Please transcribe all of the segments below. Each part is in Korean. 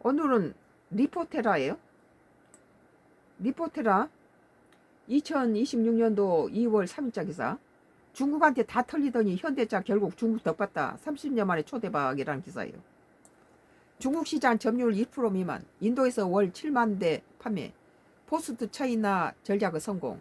오늘은 리포테라예요. 리포테라 2026년도 2월 3일자 기사. 중국한테 다 털리더니 현대차 결국 중국 덕봤다. 30년 만에 초대박이라는 기사예요. 중국 시장 점유율 1% 미만. 인도에서 월 7만 대 판매. 포스트 차이나 전략의 성공.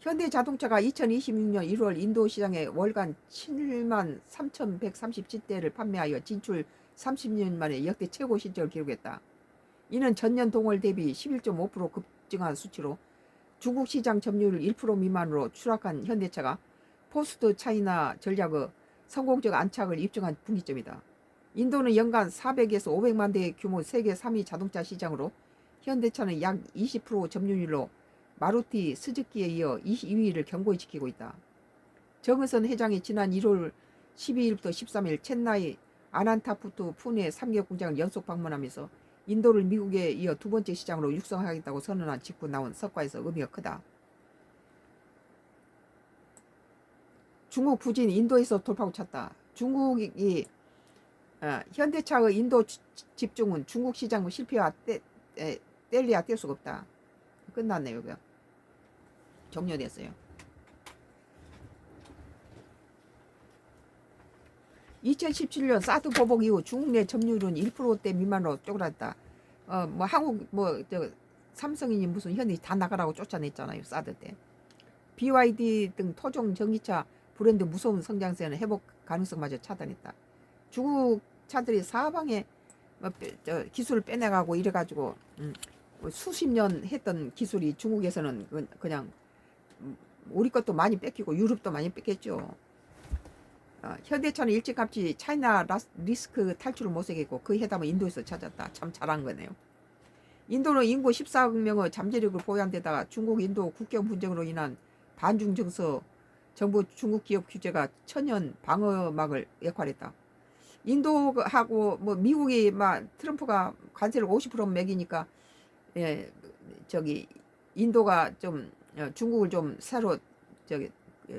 현대자동차가 2026년 1월 인도 시장에 월간 7만 3,137대를 판매하여 진출 30년 만에 역대 최고 실적을 기록했다. 이는 전년 동월 대비 11.5% 급증한 수치로 중국 시장 점유율 1% 미만으로 추락한 현대차가 포스트 차이나 전략의 성공적 안착을 입증한 분기점이다. 인도는 연간 400에서 500만 대 규모 세계 3위 자동차 시장으로 현대차는 약 20% 점유율로 마루티, 스즈키에 이어 22위를 견고히 지키고 있다. 정의선 회장이 지난 1월 12일부터 13일 첸나이, 아난타푸트, 푸네 3개 공장을 연속 방문하면서 인도를 미국에 이어 두 번째 시장으로 육성하겠다고 선언한 직후 나온 성과에서 의미가 크다. 중국 부진 인도에서 돌파구 쳤다. 중국이 현대차의 인도 집중은 중국 시장 실패와 뗄래야 뗄 수가 없다. 끝났네요. 여기가. 종료됐어요. 2017년 사드 보복 이후 중국 내 점유율은 1%대 미만으로 쪼그랐다. 한국 삼성이니 무슨 현대 다 나가라고 쫓아냈잖아요. 사드 때. BYD 등 토종 전기차 브랜드 무서운 성장세는 회복 가능성마저 차단했다. 중국 차들이 사방에 기술을 빼내가고 이래가지고 수십 년 했던 기술이 중국에서는 그냥 우리 것도 많이 뺏기고 유럽도 많이 뺏겼죠. 현대차는 일찌감치 차이나 리스크 탈출을 모색했고 그 해답은 인도에서 찾았다. 참 잘한 거네요. 인도는 인구 14억 명의 잠재력을 보유한 데다가 중국 인도 국경 분쟁으로 인한 반중 정서, 정부 중국 기업 규제가 천연 방어막을 역할했다. 인도하고 미국이 트럼프가 관세를 50% 매기니까 인도가 좀 중국을 좀 새로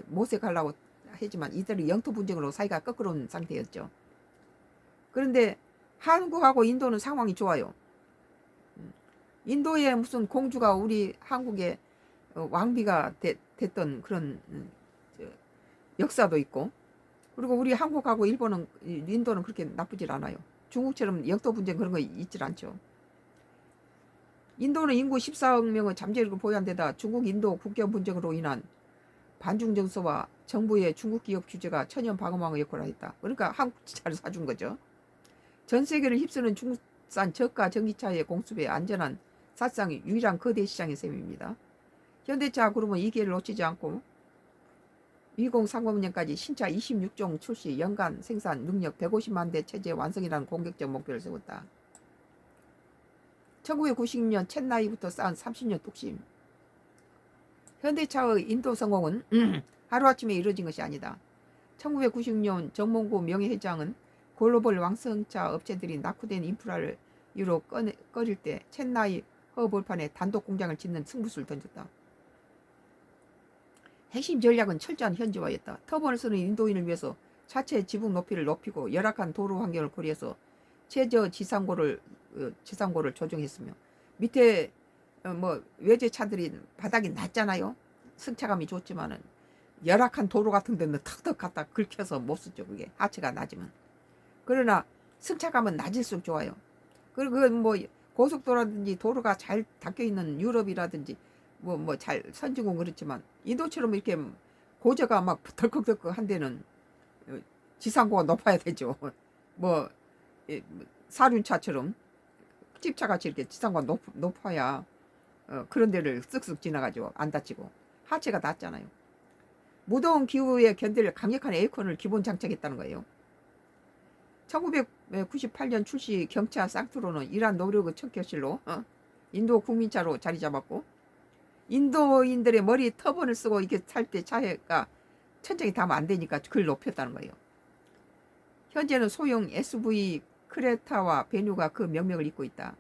모색하려고 하지만 이들이 영토 분쟁으로 사이가 꺾어온 상태였죠. 그런데 한국하고 인도는 상황이 좋아요. 인도에 무슨 공주가 우리 한국의 왕비가 됐던 그런 역사도 있고, 그리고 우리 한국하고 인도는 그렇게 나쁘질 않아요. 중국처럼 영토 분쟁 그런 거 있질 않죠. 인도는 인구 14억 명의 잠재력을 보유한 데다 중국 인도 국경 분쟁으로 인한 반중 정서와 정부의 중국 기업 규제가 천연 방어망의 역할을 했다. 그러니까 한국 차를 사준 거죠. 전 세계를 휩쓰는 중국산 저가 전기차의 공급에 안전한 사실상 유일한 거대 시장의 셈입니다. 현대차 그룹은 이 기회를 놓치지 않고 2030년까지 신차 26종 출시, 연간 생산 능력 150만 대 체제 완성이라는 공격적 목표를 세웠다. 1990년 첸나이부터 쌓은 30년 뚝심. 현대차의 인도 성공은 하루아침에 이루어진 것이 아니다. 1996년 정몽구 명예회장은 글로벌 왕성차 업체들이 낙후된 인프라를 이유로 꺼릴 때 첸나이 허벌판에 단독 공장을 짓는 승부수를 던졌다. 핵심 전략은 철저한 현지화였다. 터보를 쓰는 인도인을 위해서 차체 지붕 높이를 높이고 열악한 도로 환경을 고려해서 최저 지상고를 조정했으며 밑에 외제 차들이 바닥이 낮잖아요. 승차감이 좋지만은 열악한 도로 같은 데는 턱턱 갖다 긁혀서 못 쓰죠. 그게 하체가 낮으면. 그러나 승차감은 낮을수록 좋아요. 그리고 고속도로라든지 도로가 잘 닦여 있는 유럽이라든지 잘 선진국 그렇지만 인도처럼 이렇게 고저가 막 덜컥덜컥 한 데는 지상고가 높아야 되죠. 사륜차처럼 집차같이 이렇게 지상고가 높아야 그런 데를 쓱쓱 지나가죠. 안 다치고. 하체가 낮잖아요. 무더운 기후에 견딜 강력한 에어컨을 기본 장착했다는 거예요. 1998년 출시 경차 쌍투로는 이러한 노력의 첫 결실로 인도 국민차로 자리 잡았고, 인도인들의 머리 터번을 쓰고 이게 탈 때 차가 천장이 닿으면 안 되니까 그걸 높였다는 거예요. 현재는 소형 SUV 크레타와 베뉴가 그 명명을 잇고 있다.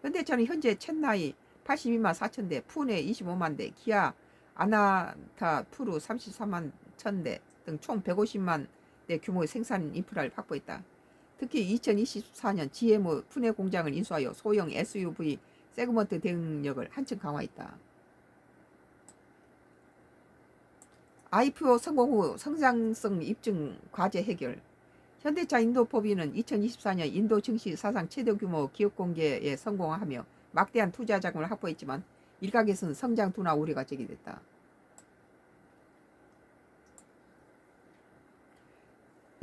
현대차는 현재 첸나이 82만 4천 대, 푸네 25만 대, 기아 아나타투르 33만 1천 대 등 총 150만 대 규모의 생산 인프라를 확보했다. 특히 2024년 GM 푸네 공장을 인수하여 소형 SUV 세그먼트 대응력을 한층 강화했다. IPO 성공 후 성장성 입증 과제 해결. 현대차 인도법인은 2024년 인도 증시 사상 최대 규모 기업 공개에 성공하며 막대한 투자 자금을 확보했지만 일각에서는 성장 둔화 우려가 제기됐다.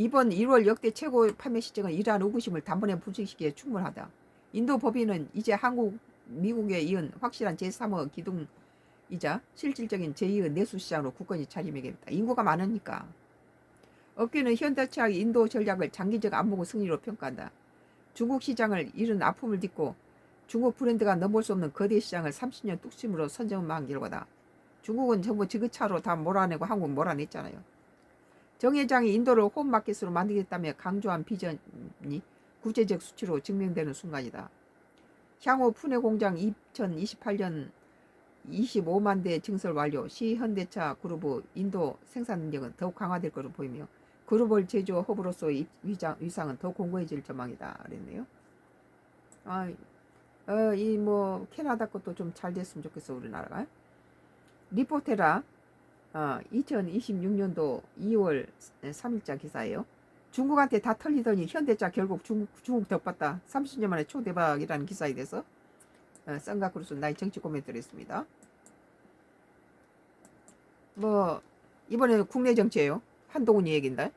이번 1월 역대 최고 판매 시장은 이러한 의구심을 단번에 분석시키기에 충분하다. 인도 법인은 이제 한국, 미국에 이은 확실한 제3의 기둥이자 실질적인 제2의 내수 시장으로 굳건히 자리매김했다. 인구가 많으니까. 업계는 현대차의 인도 전략을 장기적 안보고 승리로 평가한다. 중국 시장을 잃은 아픔을 딛고 중국 브랜드가 넘볼 수 없는 거대 시장을 30년 뚝심으로 선점한 결과다. 중국은 전부 지그차로 다 몰아내고 한국 몰아냈잖아요. 정 회장이 인도를 홈마켓으로 만들겠다며 강조한 비전이 구체적 수치로 증명되는 순간이다. 향후 푸네 공장 2028년 25만 대 증설 완료 시 현대차 그룹의 인도 생산 능력은 더욱 강화될 것으로 보이며 글로벌 제조 허브로서의 위상은 더 공고해질 전망이다. 그랬네요. 이 뭐 캐나다 것도 좀 잘 됐으면 좋겠어 우리나라가. 리포테라 2026년도 2월 3일자 기사예요. 중국한테 다 털리더니 현대차 결국 중국 덕봤다. 30년 만에 초대박이라는 기사에 대해서 썬가크루스 나의 정치 코멘트를 했습니다. 뭐 이번에는 국내 정치예요. 한동훈이 얘긴다.